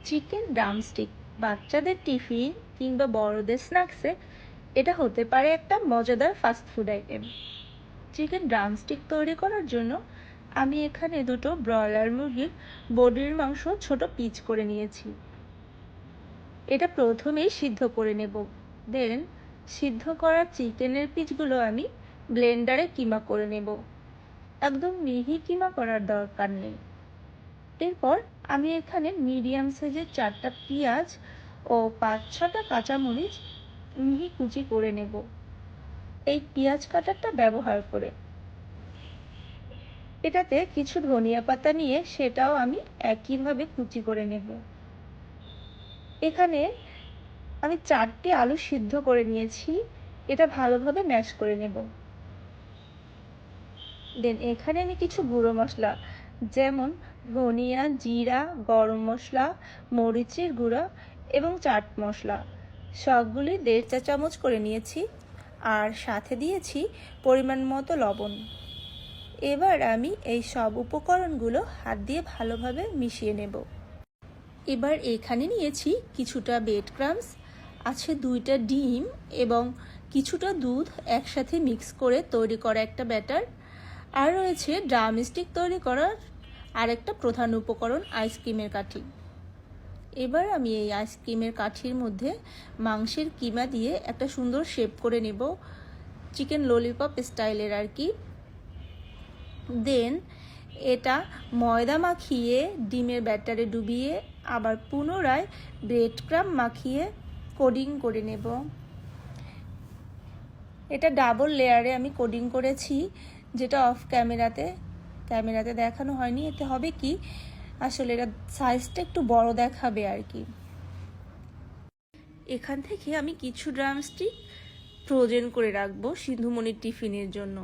Chicken drumstick বাচ্চাদের tiffin কিংবা বড়দের স্ন্যাক্সে এটা হতে পারে একটা মজাদার fast food item. Chicken drumstick তৈরি করার জন্য আমি এখানে দুটো ব্রয়লার মুরগির বডির মাংস ছোট পিচ করে নিয়েছি। এটা প্রথমেই সিদ্ধ করে নেব। দেন সিদ্ধ করা চিকেনের পিচগুলো আমি ব্লেন্ডারে কিমা করে নেব। একদম মিহি কিমা করার দরকার নেই। এরপর আমি এখানে মিডিয়াম সাইজের 4টা পেঁয়াজ ও 5-6টা কাঁচামরিচ মিহি কুচি করে নেব। এই পেঁয়াজ কাটারটা ব্যবহার করে এটাতে কিছু ধনিয়া পাতা নিয়ে সেটাও আমি একইভাবে কুচি করে নেব। এখানে আমি 4টি আলু সিদ্ধ করে নিয়েছি, এটা ভালোভাবে ম্যাশ করে নেব। দেন এখানে আমি কিছু গুঁড়ো মশলা যেমন ধনিয়া, জিরা, গরম মশলা, মরিচের গুঁড়া এবং চাট মশলা সবগুলি 1.5 চা চামচ করে নিয়েছি, আর সাথে দিয়েছি পরিমাণ মতো লবণ। এবার আমি এই সব উপকরণগুলো হাত দিয়ে ভালোভাবে মিশিয়ে নেব। এবার এখানে নিয়েছি কিছুটা ব্রেড ক্রাম্বস, আছে 2টা ডিম এবং কিছুটা দুধ একসাথে মিক্স করে তৈরি করা একটা ব্যাটার, আর রয়েছে ড্রামস্টিক তৈরি করার আরেকটা প্রধান উপকরণ আইসক্রিমের কাঠি। এবার আমি এই আইসক্রিমের কাঠির মধ্যে মাংসের কিমা দিয়ে একটা সুন্দর শেপ করে নেব, চিকেন ললিপপ স্টাইলের আর কি। দেন এটা ময়দা মাখিয়ে ডিমের ব্যাটারে ডুবিয়ে আবার পুনরায় ব্রেড ক্রাম্ব মাখিয়ে কোডিং করে নেব। এটা ডাবল লেয়ারে আমি কোডিং করেছি, যেটা অফ ক্যামেরাতে দেখানো হয়নি। এতে হবে কি, আসলে এটা সাইজটা একটু বড় দেখাবে আর কি। এখান থেকে আমি কিছু ড্রামস্টিক ফ্রোজেন করে রাখবো সিন্ধুমণির টিফিনের জন্য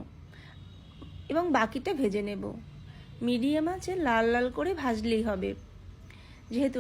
এবং বাকিটা ভেজে নেব। মিডিয়াম আঁচে লাল লাল করে ভাজলেই হবে, যেহেতু